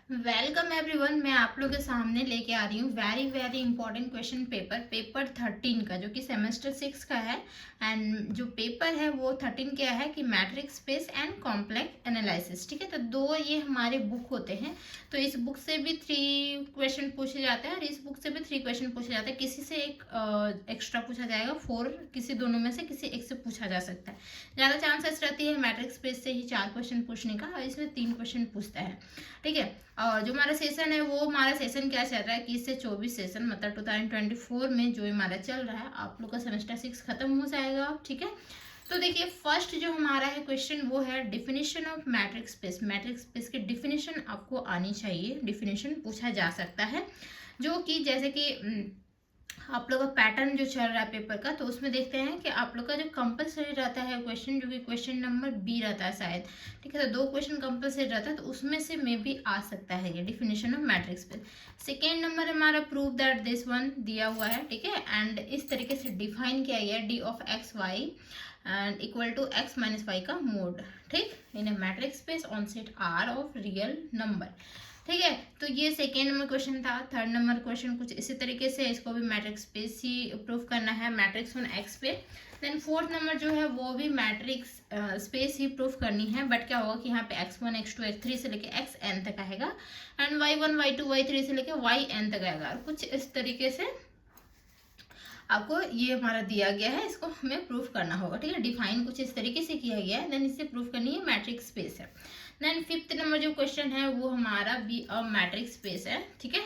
Welcome everyone. मैं आप लोगों के सामने लेके आ रही हूँ very very important question paper 13 का, जो कि सेमेस्टर 6 का है। एंड जो पेपर है वो 13 क्या है कि matrix space and complex analysis. ठीक है, तो दो ये हमारे बुक होते हैं। तो इस बुक से भी 3 क्वेश्चन पूछे जाते हैं और इस बुक से भी 3 क्वेश्चन पूछे जाते हैं। किसी से एक एक्स्ट्रा पूछा जाएगा, 4 किसी दोनों में से किसी एक से पूछा जा सकता है। ज़्यादा चांसेस रहती है मैट्रिक्स स्पेस से ही 4 क्वेश्चन पूछने का, और इसमें 3 क्वेश्चन पूछता है। ठीक है, और जो हमारा सेशन है वो हमारा सेशन क्या चल रहा है, 21 से 24 सेशन, मतलब 2024 में जो हमारा चल रहा है। आप लोग का सेमेस्टर 6 खत्म हो जाएगा। ठीक है, तो देखिए फर्स्ट जो हमारा है क्वेश्चन वो है definition of matrix space. Matrix space की डिफिनेशन आपको आनी चाहिए, डिफिनेशन पूछा जा सकता है। जो कि जैसे कि आप लोग का पैटर्न जो चल रहा है पेपर का, तो उसमें देखते हैं कि आप लोग का जो कंपलसरी रहता है क्वेश्चन, जो कि क्वेश्चन नंबर बी रहता है शायद। ठीक है, तो 2 क्वेश्चन कंपलसरी रहता है, तो उसमें से मे भी आ सकता है ये डिफिनेशन ऑफ मैट्रिक्स पे। सेकेंड नंबर हमारा प्रूव दैट दिस वन दिया हुआ है। ठीक है, एंड इस तरीके से डिफाइन किया गया है D of X Y and equal to X minus Y का मोड। ठीक, in a metric space on set R of real number. ठीक है, तो ये सेकेंड नंबर क्वेश्चन था। थर्ड नंबर क्वेश्चन कुछ इसी तरीके से, इसको भी मैट्रिक्स स्पेस ही प्रूव करना है, मैट्रिक्स ऑन एक्स पे। देन फोर्थ नंबर जो है वो भी मैट्रिक्स स्पेस ही प्रूफ करनी है, बट क्या होगा कि यहाँ पे x1 x2 x3 से लेके xn तक आएगा, एंड y1 y2 y3 से लेके yn तक आएगा। और कुछ इस तरीके से आपको ये हमारा दिया गया है, इसको हमें प्रूफ करना होगा। ठीक है, डिफाइन कुछ इस तरीके से किया गया है, देन इसे प्रूफ करनी है मैट्रिक्स स्पेस है। देन फिफ्थ नंबर जो क्वेश्चन है वो हमारा बी अ मैट्रिक्स स्पेस है। ठीक है,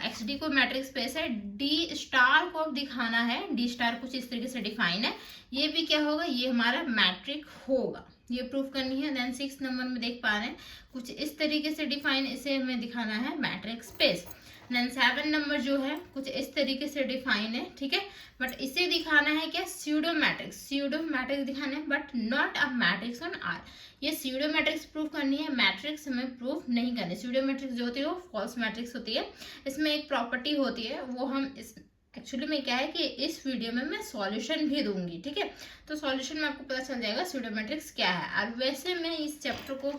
एक्स डी को मैट्रिक्स स्पेस है, डी स्टार को अब दिखाना है, डी स्टार कुछ इस तरीके से डिफाइन है, ये भी क्या होगा, ये हमारा मैट्रिक होगा, ये प्रूफ करनी है। देन सिक्स नंबर में देख पा रहे हैं कुछ इस तरीके से डिफाइन, इसे हमें दिखाना है मैट्रिक्स स्पेस। देन 7 नंबर जो है कुछ इस तरीके से डिफाइन है। ठीक है, बट इसे दिखाना है क्या, स्यूडो मैट्रिक्स दिखाना है, but not a matrix on R. ये स्यूडो मैट्रिक्स प्रूफ करनी है, मैट्रिक्स हमें प्रूफ नहीं करनी। स्यूडो मैट्रिक्स जो होती है वो फॉल्स मैट्रिक्स होती है। इसमें एक प्रॉपर्टी होती है, वो हम इस एक्चुअली में क्या है कि इस वीडियो में मैं सॉल्यूशन भी दूंगी। ठीक है, तो सॉल्यूशन में आपको पता चल जाएगा स्यूडो मैट्रिक्स क्या है। और वैसे मैं इस चैप्टर को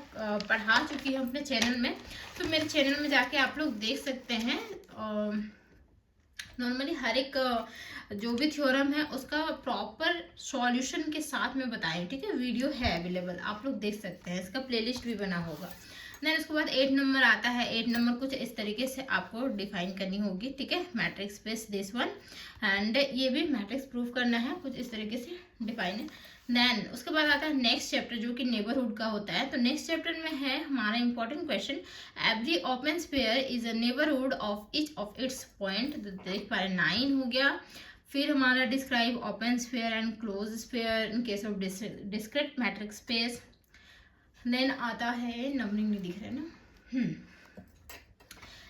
पढ़ा चुकी हूँ अपने चैनल में, तो मेरे चैनल में जाके आप लोग देख सकते हैं। नॉर्मली हर एक जो भी थ्योरम है उसका प्रॉपर सॉल्यूशन के साथ में बताएं। ठीक है, वीडियो है अवेलेबल, आप लोग देख सकते हैं, इसका प्लेलिस्ट भी बना होगा। देन उसके बाद 8 नंबर आता है। 8 नंबर कुछ इस तरीके से आपको डिफाइन करनी होगी। ठीक है, matrix space this one, and ये भी मैट्रिक्स प्रूफ करना है, कुछ इस तरीके से डिफाइन है। देन उसके बाद आता है नेक्स्ट चैप्टर, जो कि नेबरहुड का होता है। तो नेक्स्ट चैप्टर में है हमारा important question, every open sphere is a neighbourhood of each of its point. देख पा रहे 9 हो गया। फिर हमारा describe open sphere and close sphere in case of discrete matrix space. Then आता है, नंबरिंग नहीं दिख रहा है ना,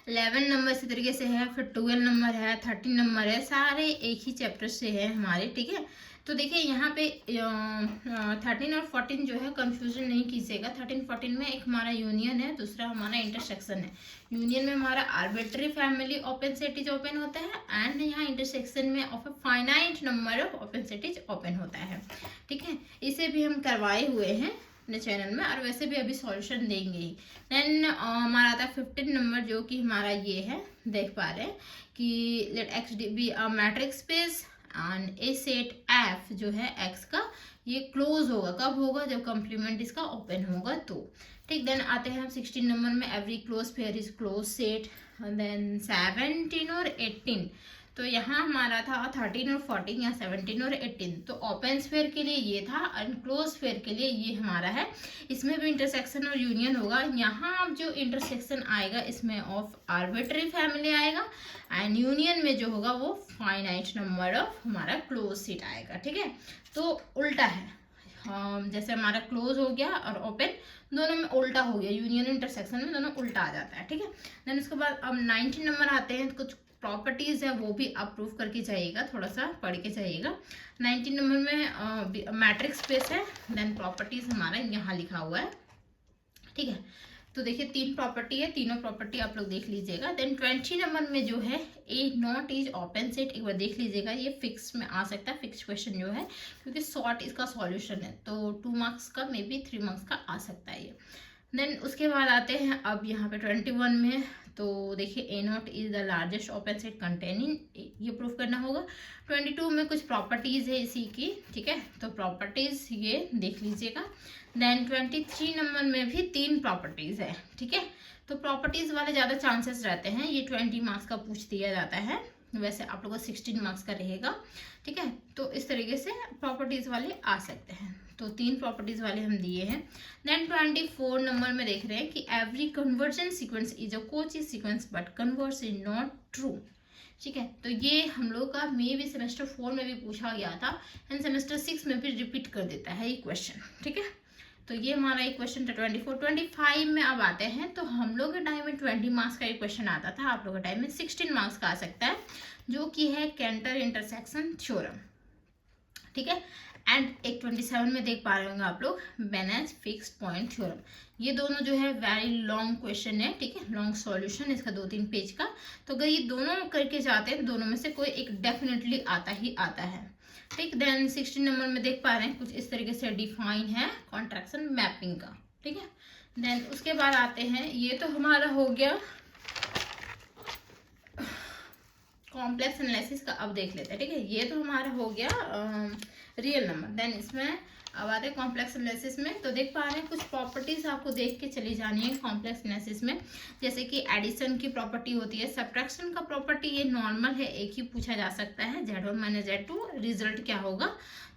11 नंबर इसी तरीके से है, फिर 12 नंबर है, 13 नंबर है, सारे एक ही चैप्टर से है हमारे। ठीक है, तो देखिए यहाँ पे 13 और 14 जो है कंफ्यूजन नहीं कीजिएगा। 13-14 में एक हमारा यूनियन है, दूसरा हमारा इंटरसेक्शन है। यूनियन में हमारा arbitrary family open set open होता है, एंड यहाँ इंटरसेक्शन में of a finite number of open set open होता है। ठीक है, इसे भी हम करवाए हुए हैं अपने चैनल में, और वैसे भी अभी सॉल्यूशन देंगे ही। देन हमारा आता है 15 नंबर, जो कि हमारा ये है, देख पा रहे हैं कि let X be a matrix space and a set F जो है एक्स का, ये क्लोज होगा, कब होगा, जब कंप्लीमेंट इसका ओपन होगा तो। ठीक, देन आते हैं हम 16 नंबर में, every close pair is close set. Then 17 और 18, तो यहाँ हमारा था 13 और 14, या 17 और 18, तो ओपन स्फीयर के लिए ये था, और क्लोज स्फीयर के लिए ये हमारा है। इसमें भी इंटरसेक्शन और यूनियन होगा। यहाँ जो इंटरसेक्शन आएगा इसमें ऑफ आर्बिट्री फैमिली आएगा, एंड यूनियन में जो होगा वो फाइनाइट नंबर ऑफ हमारा क्लोज सेट आएगा। ठीक है, तो उल्टा है, जैसे हमारा क्लोज हो गया और ओपन दोनों में उल्टा हो गया, यूनियन इंटरसेक्शन में दोनों उल्टा आ जाता है। ठीक है, देन उसके बाद अब 19 नंबर आते हैं, कुछ प्रॉपर्टीज है वो भी आप प्रूफ करके जाइएगा, थोड़ा सा पढ़ के जाइएगा। 19 नंबर में मैट्रिक्स स्पेस है, देन प्रॉपर्टीज हमारा यहाँ लिखा हुआ है। ठीक है, तो देखिए 3 प्रॉपर्टी है, तीनों प्रॉपर्टी आप लोग देख लीजिएगा। देन 20 नंबर में जो है ए नॉट इज ओपन सेट, एक बार देख लीजिएगा, ये फिक्स में आ सकता है, फिक्स क्वेश्चन जो है, क्योंकि शॉर्ट इसका सॉल्यूशन है, तो 2 मार्क्स का मे बी 3 मार्क्स का आ सकता है ये। देन उसके बाद आते हैं अब यहाँ पे 21 में, तो देखिए A nought is the largest open set containing, ये प्रूफ करना होगा। 22 में कुछ प्रॉपर्टीज है इसी की, ठीक है, तो प्रॉपर्टीज ये देख लीजिएगा। देन 23 नंबर में भी 3 प्रॉपर्टीज है, ठीक है, तो प्रॉपर्टीज वाले ज़्यादा चांसेस रहते हैं, ये 20 मार्क्स का पूछ दिया जाता है, वैसे आप लोगों को 16 मार्क्स का रहेगा, ठीक है, तो इस तरीके से प्रॉपर्टीज वाले आ सकते हैं, तो 3 प्रॉपर्टीज वाले हम दिए हैं। देन 24 नंबर में देख रहे हैं कि every conversion sequence is a Kochi sequence but converse is not true, ठीक है, तो ये हम लोग का मे भी सेमेस्टर 4 में भी पूछा गया था एंड सेमेस्टर 6 में भी रिपीट कर देता है ये क्वेश्चन, ठीक है, तो ये हमारा एक क्वेश्चन था 24। 25 में अब आते हैं, तो हम लोग के टाइम में 20 मार्क्स का एक क्वेश्चन आता था, आप लोग के टाइम में 16 मार्क्स का आ सकता है, जो कि है कैंटर इंटरसेक्शन थ्योरम, ठीक है, एंड एक 27 में देख पा रहे होंगे आप लोग बेनेज फिक्स्ड पॉइंट थ्योरम। ये दोनों जो है वेरी लॉन्ग क्वेश्चन है, ठीक है, लॉन्ग सॉल्यूशन इसका 2-3 पेज का, तो अगर ये दोनों करके जाते हैं, दोनों में से कोई एक डेफिनेटली आता ही आता है, ठीक। देन 16 नंबर में देख पा रहे हैं कुछ इस तरीके से डिफाइन है कॉन्ट्रैक्शन मैपिंग का, ठीक है। देन उसके बाद आते हैं, ये तो हमारा हो गया कॉम्प्लेक्स एनालिसिस का, अब देख लेते हैं, ठीक है, ये तो हमारा हो गया रियल नंबर। देन इसमें अब आते हैं कॉम्प्लेक्स एनालिसिस में, तो देख पा रहे हैं कुछ प्रॉपर्टीज आपको देख के चली जानी है कॉम्प्लेक्स एनालिसिस में, जैसे कि एडिशन की प्रॉपर्टी होती है, सब्ट्रैक्शन का प्रॉपर्टी ये नॉर्मल है, एक ही पूछा जा सकता है, Z1 माइनस Z2 रिजल्ट क्या होगा,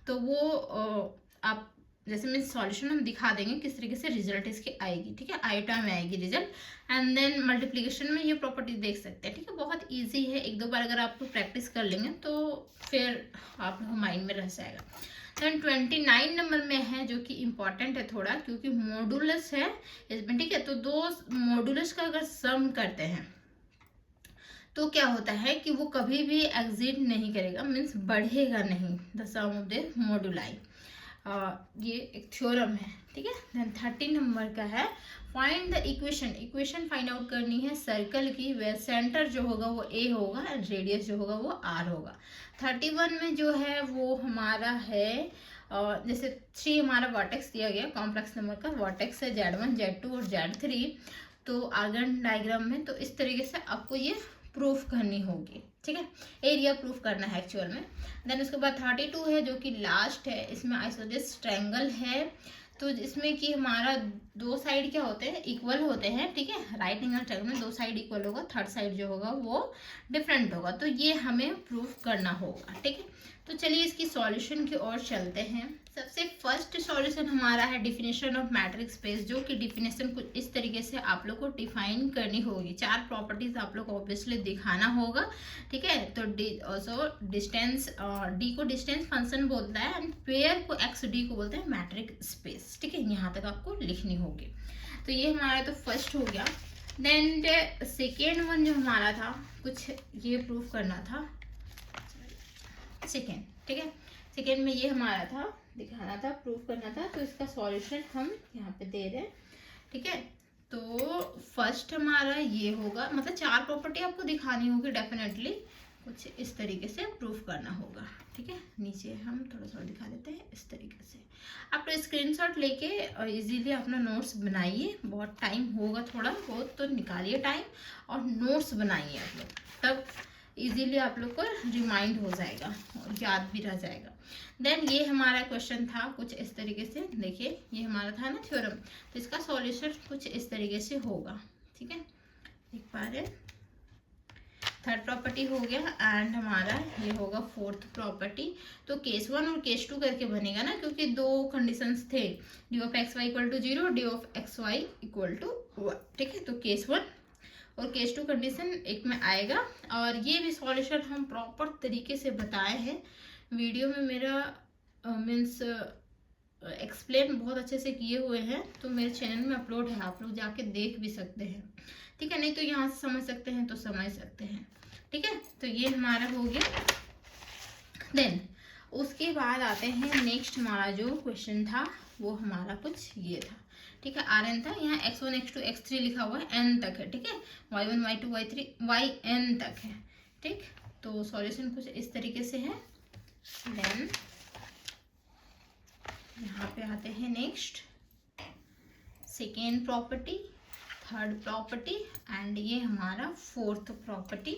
तो वो आप जैसे मैं सॉल्यूशन हम दिखा देंगे किस तरीके से रिजल्ट इसकी आएगी, ठीक है, आईटा में आएगी रिजल्ट। एंड देन मल्टीप्लिकेशन में ये प्रॉपर्टी देख सकते हैं, ठीक है, बहुत इजी है, 1-2 बार अगर आप प्रैक्टिस कर लेंगे तो फिर आप माइंड में रह जाएगा। देन 29 नंबर में है जो कि इम्पॉर्टेंट है थोड़ा, क्योंकि मॉडुलस है इसमें, ठीक है, तो 2 मॉडुलस का अगर सम करते हैं तो क्या होता है कि वो कभी भी एग्जिट नहीं करेगा, मीन्स बढ़ेगा नहीं, द सम ऑफ द मॉडुलाई, ये एक थ्योरम है, ठीक है। देन 30 नंबर का है find the equation find out करनी है सर्कल की, वे सेंटर जो होगा वो ए होगा एंड रेडियस जो होगा वो आर होगा। 31 में जो है वो हमारा है जैसे 3 हमारा वर्टेक्स दिया गया, कॉम्प्लेक्स नंबर का वर्टेक्स है Z1 Z2 और Z3, तो आर्गन डायग्राम में, तो इस तरीके से आपको ये प्रूफ करनी होगी, ठीक है, एरिया प्रूफ करना है एक्चुअल में। देन उसके बाद 32 है जो कि लास्ट है, इसमें आइसोसेलेस ट्रायंगल है, तो इसमें कि हमारा 2 साइड क्या होते हैं, इक्वल होते हैं, ठीक है, राइट एंगल ट्रायंगल में 2 साइड इक्वल होगा, थर्ड साइड जो होगा वो डिफरेंट होगा, तो ये हमें प्रूफ करना होगा, ठीक है। तो चलिए इसकी सॉल्यूशन की ओर चलते हैं। सबसे फर्स्ट सॉल्यूशन हमारा है डिफिनेशन ऑफ मैट्रिक्स स्पेस, जो कि डिफिनेशन कुछ इस तरीके से आप लोग को डिफाइन करनी होगी, 4 प्रॉपर्टीज आप लोग को ऑब्वियसली दिखाना होगा, ठीक है, तो डिस्टेंस डी को डिस्टेंस फंक्शन बोलता है एंड पेयर को एक्स डी को बोलते हैं मैट्रिक्स स्पेस, ठीक है, यहाँ तक आपको लिखनी होगी, तो ये हमारा तो फर्स्ट हो गया। देन सेकेंड वन जो हमारा था कुछ ये प्रूफ करना था, सेकेंड, ठीक है, सेकेंड में ये हमारा था दिखाना था, प्रूफ करना था, तो इसका सॉल्यूशन हम यहाँ पे दे रहे हैं, ठीक है। तो फर्स्ट हमारा ये होगा, मतलब 4 प्रॉपर्टी आपको दिखानी होगी डेफिनेटली, कुछ इस तरीके से प्रूफ करना होगा, ठीक है। नीचे हम थोड़ा सा दिखा देते हैं इस तरीके से, आप लोग स्क्रीनशॉट लेके इजीली अपना नोट्स बनाइए, बहुत टाइम होगा थोड़ा बहुत तो निकालिए टाइम और नोट्स बनाइए आप लोग, तब इजीली आप लोग को रिमाइंड हो जाएगा और याद भी रह जाएगा। देन ये हमारा क्वेश्चन था कुछ इस तरीके से, देखिए ये हमारा था ना थ्योरम, तो इसका सॉल्यूशन कुछ इस तरीके से होगा, ठीक है, देख पा रहे हैं। थर्ड प्रॉपर्टी हो गया एंड हमारा ये होगा फोर्थ प्रॉपर्टी, तो केस 1 और केस 2 करके बनेगा ना, क्योंकि 2 कंडीशंस थे, D of X Y equal to 0, D of X Y equal to 1, ठीक है, तो केस 1 और केस 2 कंडीशन एक में आएगा, और ये भी सॉल्यूशन हम प्रॉपर तरीके से बताए हैं वीडियो में, मेरा मीन्स एक्सप्लेन बहुत अच्छे से किए हुए हैं, तो मेरे चैनल में अपलोड है, आप लोग जाके देख भी सकते हैं, ठीक है, नहीं तो यहाँ से समझ सकते हैं तो समझ सकते हैं, ठीक है, तो ये हमारा हो गया। देन उसके बाद आते हैं नेक्स्ट, हमारा जो क्वेश्चन था वो हमारा कुछ ये था, ठीक है, Rn था, यहाँ x1 x2 x3 लिखा हुआ है, n तक है, ठीक है, y1 y2 y3 yn तक है, ठीक, तो सॉल्यूशन कुछ इस तरीके से है। देन यहाँ पे आते हैं next second property, third property and ये हमारा फोर्थ प्रॉपर्टी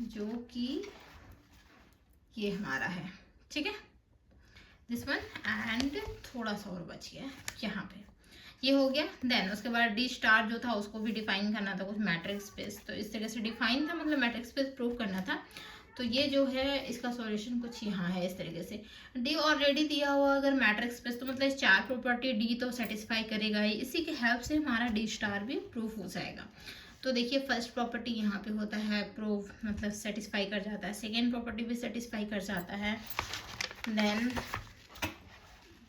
जो कि ये हमारा है, ठीक है, दिस वन। एंड थोड़ा सा और बच गया यहाँ पे, ये हो गया। देन उसके बाद डी स्टार जो था उसको भी डिफाइन करना था कुछ मैट्रिक्स स्पेस, तो इस तरह से डिफाइन था, मतलब मैट्रिक्स स्पेस प्रूव करना था। तो ये जो है इसका सॉल्यूशन कुछ यहाँ है इस तरीके से। डी ऑलरेडी दिया हुआ अगर मैट्रिक्स स्पेस, तो मतलब चार प्रॉपर्टी डी तो सेटिस्फाई करेगा ही, इसी के हेल्प से हमारा डी स्टार भी प्रूफ हो जाएगा। तो देखिए फर्स्ट प्रॉपर्टी यहाँ पे होता है प्रूफ, मतलब सेटिस्फाई कर जाता है, सेकेंड प्रॉपर्टी भी सेटिस्फाई कर जाता है, देन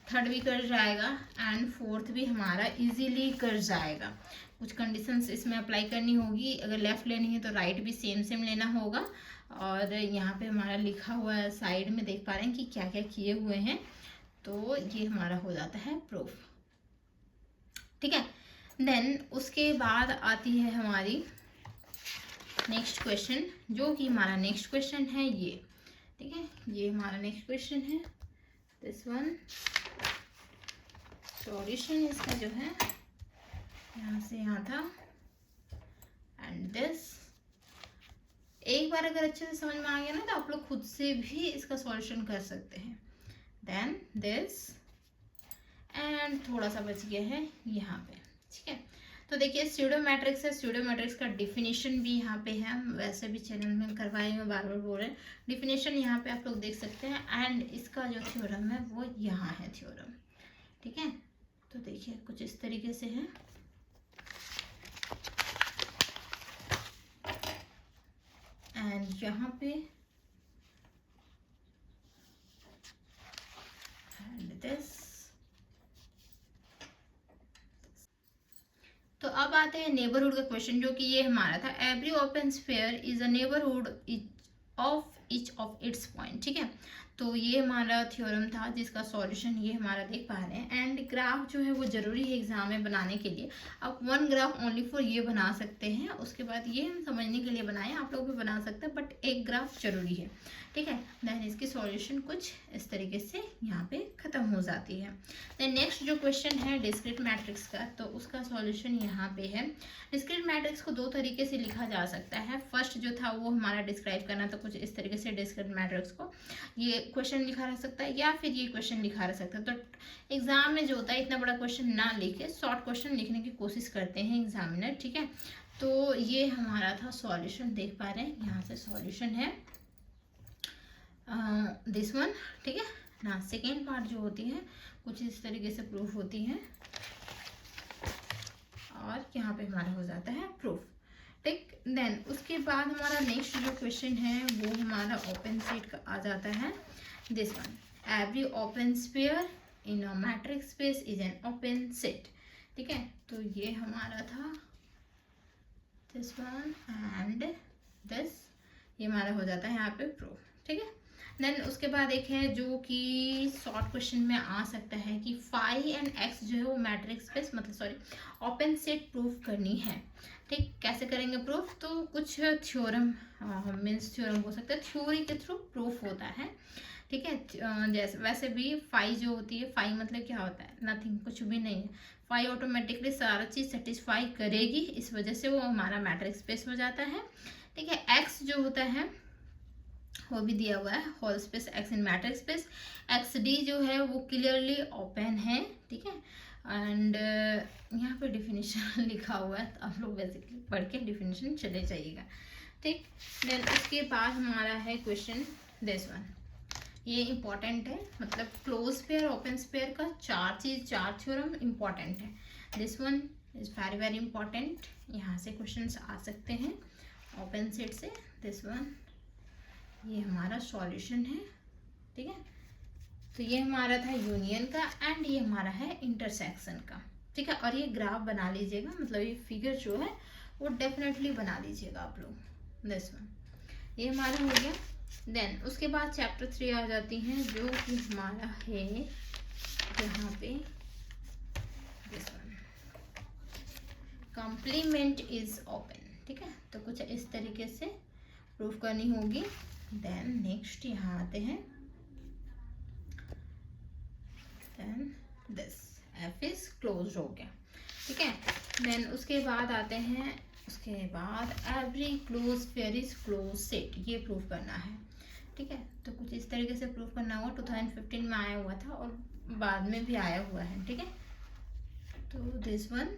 थर्ड भी कर जाएगा एंड फोर्थ भी हमारा इजीली कर जाएगा। कुछ कंडीशंस इसमें अप्लाई करनी होगी, अगर लेफ्ट लेनी है तो राइट भी सेम सेम लेना होगा। और यहाँ पे हमारा लिखा हुआ है साइड में, देख पा रहे हैं कि क्या क्या किए हुए हैं, तो ये हमारा हो जाता है प्रूफ, ठीक है। देन उसके बाद आती है हमारी नेक्स्ट क्वेश्चन, जो कि हमारा नेक्स्ट क्वेश्चन है ये, ठीक है, ये हमारा नेक्स्ट क्वेश्चन है, दिस वन। सॉल्यूशन इसका जो है यहाँ से यहाँ था एंड दिस। एक बार अगर अच्छे से समझ में आ गया ना तो आप लोग खुद से भी इसका सॉल्यूशन कर सकते हैं। देन दिस एंड थोड़ा सा बच गया है यहाँ पे, ठीक है। तो देखिए स्यूडो मैट्रिक्स है, स्यूडो मैट्रिक्स का डिफिनेशन भी यहाँ पे है, हम वैसे भी चैनल में करवाए हुए बार बार बोल रहे हैं, डिफिनेशन यहाँ पे आप लोग देख सकते हैं। एंड इसका जो थ्योरम है वो यहाँ है थ्योरम, ठीक है। तो देखिए कुछ इस तरीके से है, एंड यहाँ पे एंड दिस। तो अब आते हैं नेबरहुड का क्वेश्चन, जो कि ये हमारा था, every open sphere is a neighbourhood of each of its point, ठीक है। तो ये हमारा थ्योरम था जिसका सॉल्यूशन ये हमारा देख पा रहे हैं। एंड ग्राफ जो है वो जरूरी है एग्जाम में बनाने के लिए, आप वन ग्राफ ओनली फॉर ये बना सकते हैं, उसके बाद ये हम समझने के लिए बनाए, आप लोग भी बना सकते हैं, बट एक ग्राफ जरूरी है, ठीक है। देन इसकी सॉल्यूशन कुछ इस तरीके से यहाँ पे खत्म हो जाती है। देन नेक्स्ट जो क्वेश्चन है डिस्क्रीट मैट्रिक्स का, तो उसका सॉल्यूशन यहाँ पे है। डिस्क्रीट मैट्रिक्स को दो तरीके से लिखा जा सकता है। फर्स्ट जो था वो हमारा डिस्क्राइब करना था कुछ इस तरीके से, डिस्क्रीट मैट्रिक्स को ये क्वेश्चन लिखा रह सकता है या फिर ये क्वेश्चन लिखा रह सकता है। तो एग्जाम में जो होता है इतना बड़ा क्वेश्चन ना लिखे, शॉर्ट क्वेश्चन लिखने की कोशिश करते हैं एग्जामिनर, ठीक है। तो ये हमारा था सॉल्यूशन, देख पा रहे हैं यहाँ से सॉल्यूशन है दिस वन, ठीक है ना। सेकेंड पार्ट जो होती है कुछ इस तरीके से प्रूफ होती है, और यहाँ पे हमारा हो जाता है प्रूफ, ठीक। देन उसके बाद हमारा नेक्स्ट जो क्वेश्चन है वो हमारा ओपन सेट का आ जाता है, this one. Every open sphere in a matrix space is an open set, ठीक है। तो ये हमारा था दिस वन एंड दिस, ये हमारा हो जाता है यहाँ पे प्रूफ, ठीक है। देन उसके बाद एक है जो कि शॉर्ट क्वेश्चन में आ सकता है कि फाई एंड एक्स जो है वो मैट्रिक्स स्पेस, मतलब सॉरी ओपन सेट प्रूफ करनी है, ठीक। कैसे करेंगे प्रूफ, तो कुछ थ्योरम मीन्स थ्योरम हो सकता है, थ्योरी के थ्रू प्रूफ होता है, ठीक है। जैसे वैसे भी फाई जो होती है, फाई मतलब क्या होता है, नथिंग, कुछ भी नहीं है। फाई ऑटोमेटिकली सारा चीज सेटिस्फाई करेगी, इस वजह से वो हमारा मैट्रिक्स स्पेस हो जाता है, ठीक है। एक्स जो होता है वो भी दिया हुआ है, होल स्पेस एक्स इन मैट्रिक्स स्पेस। एक्स डी जो है वो क्लियरली ओपन है, ठीक है। एंड यहाँ पे डिफिनेशन लिखा हुआ है, तो आप लोग बेसिकली पढ़ के डिफिनेशन चले जाइएगा, ठीक। देन उसके बाद हमारा है क्वेश्चन दिस वन, ये इम्पॉर्टेंट है, मतलब क्लोज स्फीयर ओपन स्फीयर का चार थ्योरम इम्पॉर्टेंट है। This one is very very important, यहाँ से क्वेश्चंस आ सकते हैं ओपन सेट से। दिस वन ये हमारा सॉल्यूशन है, ठीक है। तो ये हमारा था यूनियन का एंड ये हमारा है इंटरसेक्शन का, ठीक है। और ये ग्राफ बना लीजिएगा, मतलब ये फिगर जो है वो डेफिनेटली बना लीजिएगा आप लोग, दिस वन ये हमारा हो गया। देन उसके बाद चैप्टर 3 आ जाती हैं, जो कि हमारा है यहाँ पे this one, complement is open, ठीक है। तो कुछ इस तरीके से प्रूफ करनी होगी। देन नेक्स्ट यहाँ आते हैं, then this F is close हो गया, ठीक है। देन उसके बाद आते हैं, उसके बाद every close pair is close set, ये प्रूफ करना है। ठीक है, तो कुछ इस तरीके से प्रूफ करना होगा। 2015 में आया हुआ था और बाद में भी आया हुआ है। ठीक है, तो दिस वन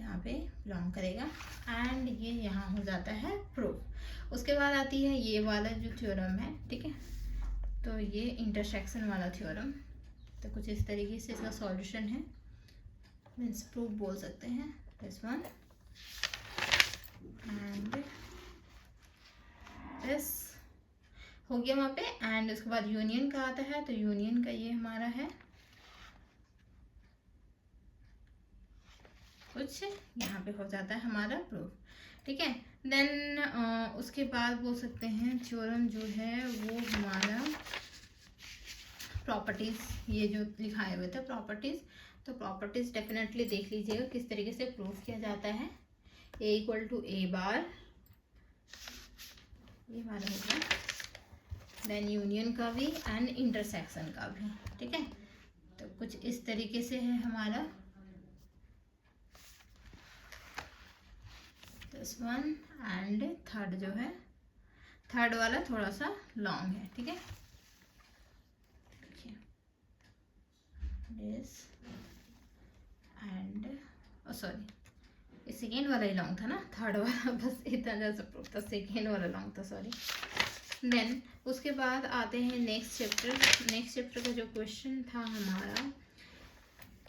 यहाँ पे बिलोंग करेगा एंड ये यहाँ हो जाता है प्रूफ। उसके बाद आती है ये वाला जो थ्योरम है। ठीक है, तो ये इंटरसेक्शन वाला थ्योरम, तो कुछ इस तरीके से इसका सॉल्यूशन है, मीन्स प्रूफ बोल सकते हैं। दिस वन एंड दिस हो गया वहाँ पे। एंड उसके बाद यूनियन का आता है, तो यूनियन का ये हमारा है कुछ यहाँ पे हो जाता है हमारा प्रूफ। ठीक है, देन उसके बाद बोल सकते हैं थ्योरम जो है वो हमारा प्रॉपर्टीज, ये जो लिखाए हुए थे प्रॉपर्टीज, तो प्रॉपर्टीज डेफिनेटली देख लीजिएगा किस तरीके से प्रूफ किया जाता है। ए इक्वल टू ए बार, ये हमारा हो गया। देन यूनियन का भी एंड इंटरसेक्शन का भी। ठीक है, तो कुछ इस तरीके से है हमारा दिस वन एंड थर्ड जो है, थर्ड वाला थोड़ा सा लॉन्ग है। ठीक है, दिस एंड सॉरी सेकेंड वाला ही लॉन्ग था ना, थर्ड वाला बस इतना जैसा प्रूफ था, सेकेंड वाला लॉन्ग था, सॉरी। देन उसके बाद आते हैं नेक्स्ट चैप्टर। नेक्स्ट चैप्टर का जो क्वेश्चन था हमारा,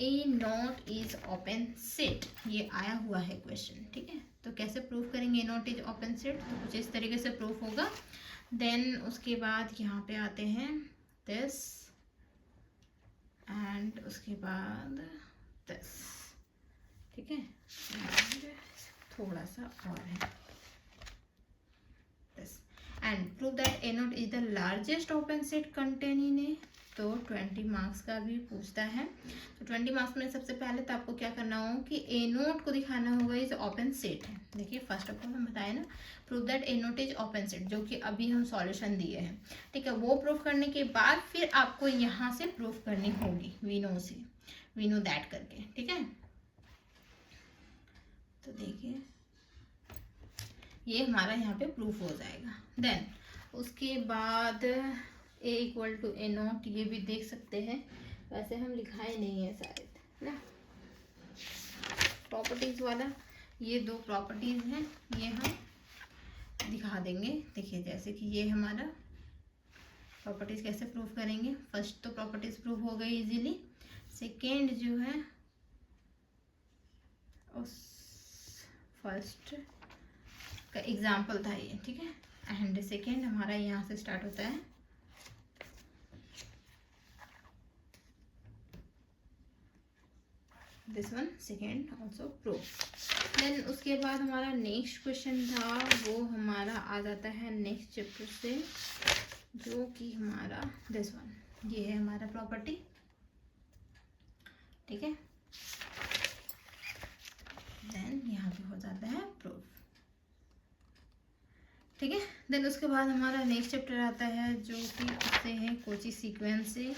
ए नॉट इज ओपन सेट, ये आया हुआ है क्वेश्चन। ठीक है, तो कैसे प्रूफ करेंगे ए नॉट इज ओपन सेट, तो कुछ इस तरीके से प्रूफ होगा। देन उसके बाद यहाँ पे आते हैं दिस एंड उसके बाद दिस। ठीक है, थोड़ा सा और है this and prove that A nought is the largest open set contain in A, तो 20 मार्क्स का भी पूछता है। तो 20 मार्क्स में सबसे पहले तो आपको क्या करना हो कि ए नोट को दिखाना होगा इज ओपन सेट है। देखिए फर्स्ट ऑफ ऑल हम बताए ना, prove that A nought is open set, जो कि अभी हम सॉल्यूशन दिए हैं। ठीक है, वो प्रूफ करने के बाद फिर आपको यहाँ से प्रूफ करनी होगी वी नो से, वी नो दैट करके। ठीक है, तो देखिए ये हमारा यहाँ पे प्रूफ हो जाएगा। देन उसके बाद ए इक्वल टू ए नॉट, ये भी देख सकते हैं, वैसे हम लिखाए नहीं है शायद ना, प्रॉपर्टीज वाला, ये दो प्रॉपर्टीज हैं, ये हम दिखा देंगे। देखिए जैसे कि ये हमारा प्रॉपर्टीज कैसे प्रूफ करेंगे। फर्स्ट तो प्रॉपर्टीज प्रूफ हो गई इजीली, सेकेंड जो है उस फर्स्ट का एग्जाम्पल था ये। ठीक है, एंड सेकेंड हमारा यहाँ से स्टार्ट होता है this one, second also proof. Then उसके बाद हमारा नेक्स्ट क्वेश्चन था वो हमारा आ जाता है नेक्स्ट चैप्टर से, जो कि हमारा दिस वन, ये है हमारा प्रॉपर्टी। ठीक है, देन यहाँ पे हो जाता है प्रूफ। ठीक है, देन उसके बाद हमारा नेक्स्ट चैप्टर आता है जो कि उससे है कोची सीक्वेंस से।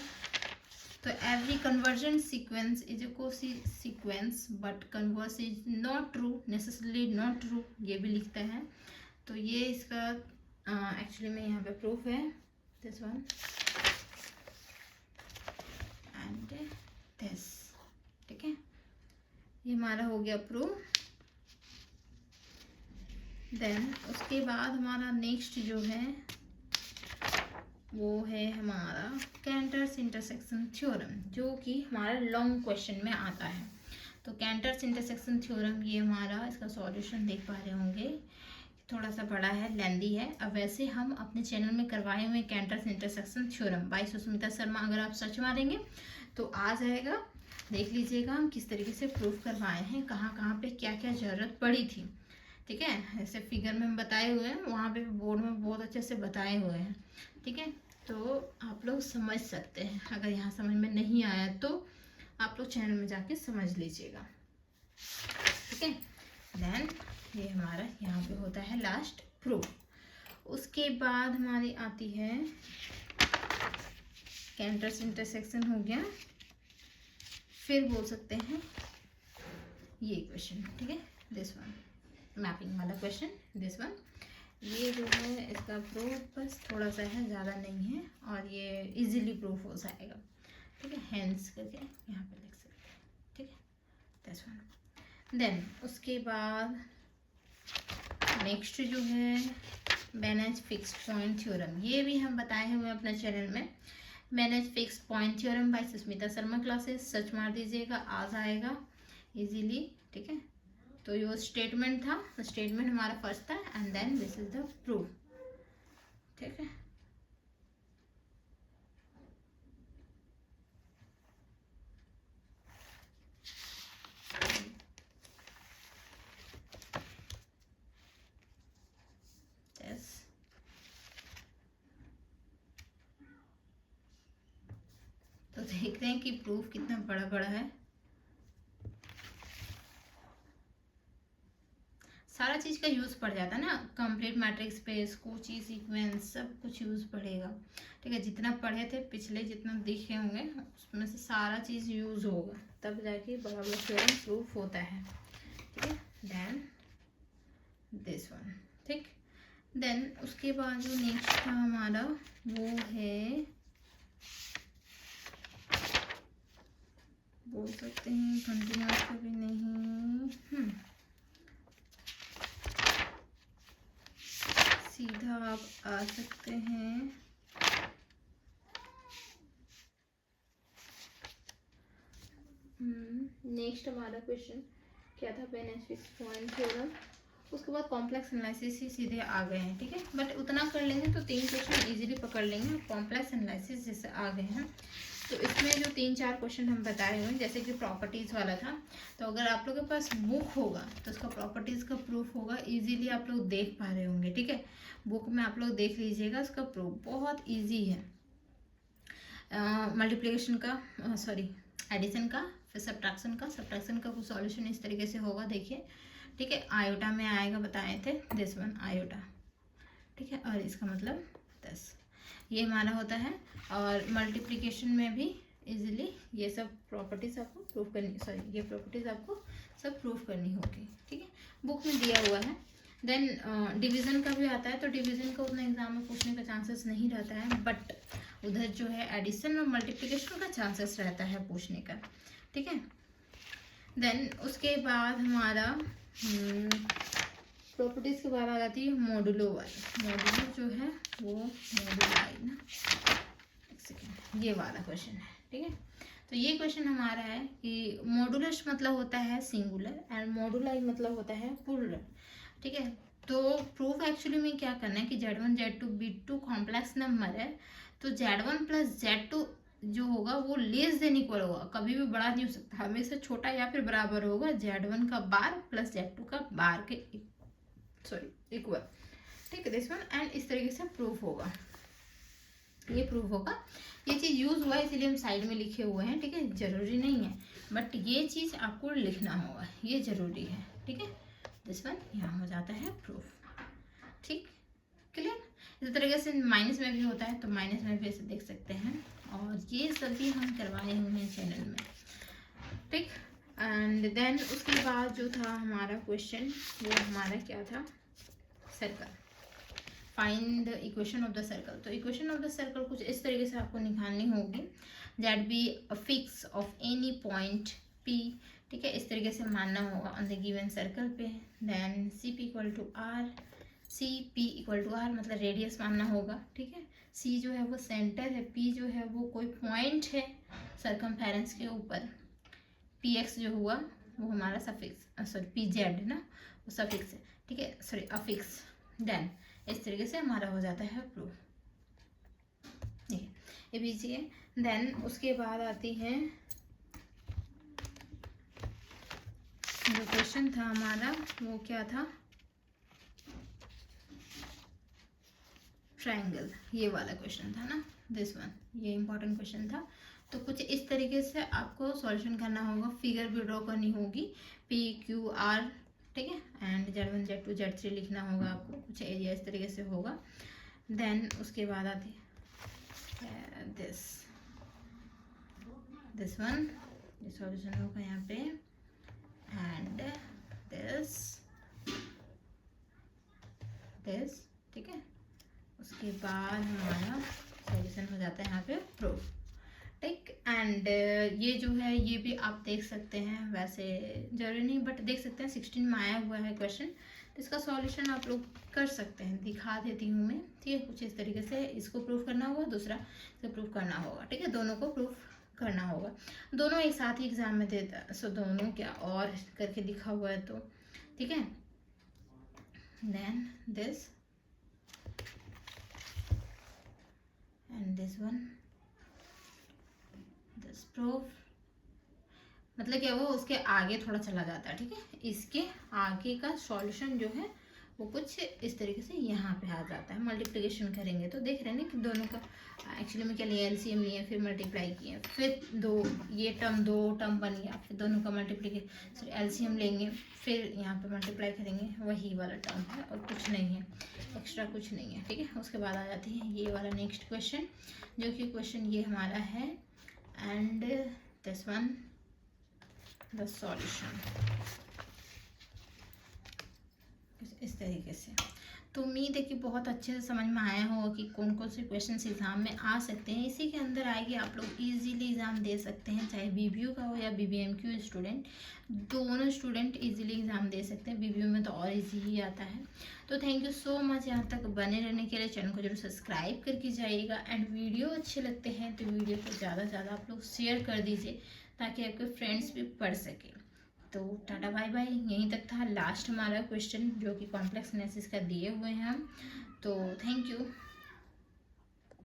तो every conversion sequence is a Kochi sequence but converse is not true, necessarily not true, ये भी लिखता है। तो ये इसका एक्चुअली में यहाँ पे प्रूफ है दिस वन एंड दिस। ठीक है, ये हमारा हो गया प्रूफ। देन उसके बाद हमारा नेक्स्ट जो है वो है हमारा कैंटर्स इंटरसेक्शन थ्योरम, जो कि हमारा लॉन्ग क्वेश्चन में आता है। तो कैंटर्स इंटरसेक्शन थ्योरम ये हमारा, इसका सॉल्यूशन देख पा रहे होंगे, थोड़ा सा बड़ा है, लेंदी है। अब वैसे हम अपने चैनल में करवाए हुए Cantor's intersection theorem by Sushmita Sharma, अगर आप सर्च मारेंगे तो आ जाएगा, देख लीजिएगा हम किस तरीके से प्रूफ करवाए हैं, कहाँ कहाँ पे क्या क्या ज़रूरत पड़ी थी। ठीक है, ऐसे फिगर में हम बताए हुए हैं, वहाँ पे बोर्ड में बहुत अच्छे से बताए हुए हैं। ठीक है, तो आप लोग समझ सकते हैं, अगर यहाँ समझ में नहीं आया तो आप लोग चैनल में जाके समझ लीजिएगा। ठीक है, देन ये हमारा यहाँ पे होता है लास्ट प्रूफ। उसके बाद हमारी आती है कैंटर्स इंटरसेक्शन हो गया, फिर बोल सकते हैं ये क्वेश्चन, ठीक है, दिस वन मैपिंग वाला क्वेश्चन, दिस वन। ये जो है इसका प्रूफ बस थोड़ा सा है, ज़्यादा नहीं है, और ये इजीली प्रूफ हो जाएगा, ठीक है, हैंड्स करके यहाँ पे लिख सकते हैं, ठीक है, दिस वन। देन उसके बाद नेक्स्ट जो है बेनेज फिक्स्ड पॉइंट थ्योरम, ये भी हम बताए हुए अपने चैनल में। Banach's fixed point theorem by Sushmita Sharma classes, search मार दीजिएगा, आ जाएगा इजीली, ठीक है। तो ये स्टेटमेंट था, स्टेटमेंट हमारा फर्स्ट था, and then this is the proof, ठीक है। तो देखते हैं कि प्रूफ कितना बड़ा बड़ा है। सारा चीज़ का यूज़ पड़ जाता है ना, complete matrix space, Kochi sequence, सब कुछ यूज़ पड़ेगा, ठीक है। जितना पढ़े थे पिछले, जितना दिखे होंगे उसमें से सारा चीज़ यूज़ होगा, तब जाके बड़ा बड़ा थ्योरम प्रूफ होता है, ठीक है। देन दिस वन, ठीक। देन उसके बाद जो नेक्स्ट था हमारा वो है, बोल सकते हैं कंटिन्यूस कभी नहीं, सीधा आप आ सकते हैं नेक्स्ट हमारा क्वेश्चन क्या था, बेनेज फिक्स्ड पॉइंट थ्योरम। उसके बाद कॉम्प्लेक्स एनालिसिस ही सीधे आ गए हैं, ठीक है। बट उतना कर लेंगे तो 3 क्वेश्चन इजीली पकड़ लेंगे। कॉम्प्लेक्स एनालिसिस जैसे आ गए हैं तो इसमें जो 3-4 क्वेश्चन हम बताए हुए हैं, जैसे कि प्रॉपर्टीज़ वाला था, तो अगर आप लोगों के पास बुक होगा तो उसका प्रॉपर्टीज़ का प्रूफ होगा, इजीली आप लोग देख पा रहे होंगे, ठीक है। बुक में आप लोग देख लीजिएगा, उसका प्रूफ बहुत ईजी है। मल्टीप्लिकेशन का, सॉरी एडिशन का, फिर सब्ट्रैक्शन का कुछ सॉल्यूशन इस तरीके से होगा, देखिए, ठीक है। आयोटा में आएगा, बताए थे, दिस वन आयोटा, ठीक है, और इसका मतलब 10, ये हमारा होता है। और मल्टीप्लिकेशन में भी इजीली ये सब प्रॉपर्टीज आपको प्रूफ करनी, सॉरी ये प्रॉपर्टीज आपको सब प्रूफ करनी होगी, ठीक है, बुक में दिया हुआ है। देन डिवीज़न का भी आता है, तो डिवीज़न का उतना एग्जाम में पूछने का चांसेस नहीं रहता है, बट उधर जो है एडिशन और मल्टीप्लिकेशन का चांसेस रहता है पूछने का, ठीक है। देन उसके बाद हमारा प्रॉपर्टीज के बाद आ जाती है मॉडुलो वाली। मॉडुलो जो है वो मॉडुलाई ना, एक सेकेंड, ये वाला क्वेश्चन है, ठीक है। तो ये क्वेश्चन हमारा है कि मॉडुलस मतलब होता है सिंगुलर एंड मॉडुलाई मतलब होता है प्लूरल, ठीक है। तो प्रूफ एक्चुअली में क्या करना है कि Z1 Z2 B2 complex number है, तो Z1 प्लस Z2 जो होगा वो लेस देन इक्वल होगा, कभी भी बड़ा नहीं हो सकता, हमेशा छोटा या फिर बराबर होगा Z1 का बार प्लस Z2 का बार के इक्वल, ठीक है, दिस वन। एंड इस तरीके से प्रूफ होगा, ये प्रूफ होगा। ये चीज़ यूज़ हुआ है इसीलिए हम साइड में लिखे हुए हैं, ठीक है, जरूरी नहीं है, बट ये चीज़ आपको लिखना होगा, ये जरूरी है, ठीक है। दिस वन यहाँ हो जाता है प्रूफ, ठीक, क्लियर। इसी तरीके से माइनस में भी होता है, तो माइनस में भी ऐसे देख सकते हैं, और ये सभी हम करवाए हुए हैं चैनल में, ठीक। एंड देन उसके बाद जो था हमारा क्वेश्चन वो हमारा क्या था, circle, find the equation of the circle. तो इक्वेशन ऑफ द सर्कल कुछ इस तरीके से आपको निकालनी होगी, that be a fix of any point P, ठीक है, इस तरीके से मानना होगा ऑन द गिवन सर्कल पे। Then CP equal to R, CP equal to R मतलब रेडियस मानना होगा, ठीक है। C जो है वो सेंटर है, P जो है वो कोई पॉइंट है सर्कमफेरेंस के ऊपर, PX जो हुआ वो हमारा सफिक्स, सॉरी PZ है ना, वो सफिक्स है, ठीक है, सॉरी अफिक्स। देन इस तरीके से हमारा हो जाता है प्रूफ, ये बीजिए। देन उसके बाद आती है जो क्वेश्चन था हमारा वो क्या था, ट्रायंगल, ये वाला क्वेश्चन था ना, दिस वन, ये इंपॉर्टेंट क्वेश्चन था। तो कुछ इस तरीके से आपको सॉल्यूशन करना होगा, फिगर भी ड्रॉ करनी होगी, PQR, ठीक है, एंड Z1 Z2 Z3 लिखना होगा आपको, कुछ एरिया इस तरीके से होगा। देन उसके बाद आती है दिस वन, ये सॉल्यूशन होगा यहाँ पे, एंड दिस, ठीक है। उसके बाद हमारा सॉल्यूशन हो जाता है यहाँ पे प्रूफ, ठीक। एंड ये जो है ये भी आप देख सकते हैं, वैसे जरूरी नहीं बट देख सकते हैं 16 में आया हुआ है क्वेश्चन, तो इसका सॉल्यूशन आप लोग कर सकते हैं, दिखा देती हूँ मैं, ठीक है। कुछ इस तरीके से इसको प्रूफ करना होगा, दूसरा इसको प्रूफ करना होगा, ठीक है। दोनों को प्रूफ करना होगा, दोनों एक साथ ही एग्जाम में देता, सो दोनों क्या और करके लिखा हुआ है तो, ठीक है। Then this and this one, this proof, मतलब क्या वो उसके आगे थोड़ा चला जाता है, ठीक है। इसके आगे का सॉल्यूशन जो है वो कुछ इस तरीके से यहाँ पे आ जाता है। मल्टीप्लिकेशन करेंगे तो देख रहे हैं ना कि दोनों का एक्चुअली में क्या लिया, एलसीएम लिए, फिर मल्टीप्लाई किए, फिर दो ये टर्म, दो टर्म बन गया, फिर दोनों का मल्टीप्लिकेशन एलसीएम लेंगे, फिर यहाँ पे मल्टीप्लाई करेंगे, वही वाला टर्म है और कुछ नहीं है, एक्स्ट्रा कुछ नहीं है, ठीक है। उसके बाद आ जाती है ये वाला नेक्स्ट क्वेश्चन, जो कि क्वेश्चन ये हमारा है, and this one the solution, इस तरीके से। तो उम्मीद है कि बहुत अच्छे से समझ में आया होगा कि कौन कौन से क्वेश्चन एग्जाम में आ सकते हैं। इसी के अंदर आएगी, आप लोग इजीली एग्जाम दे सकते हैं, चाहे बीबीयू का हो या बीबीएमक्यू स्टूडेंट, दोनों स्टूडेंट इजीली एग्जाम दे सकते हैं। बीबीयू में तो और इजी ही आता है। तो थैंक यू सो मच यहाँ तक बने रहने के लिए। चैनल को जरूर सब्सक्राइब करके जाइएगा, एंड वीडियो अच्छे लगते हैं तो वीडियो को ज़्यादा से ज़्यादा आप लोग शेयर कर दीजिए ताकि आपके फ्रेंड्स भी पढ़ सकें। तो टाटा बाय बाय, यहीं तक था लास्ट हमारा क्वेश्चन जो कि कॉम्प्लेक्स एनालिसिस का दिए हुए हैं हम। तो थैंक यू।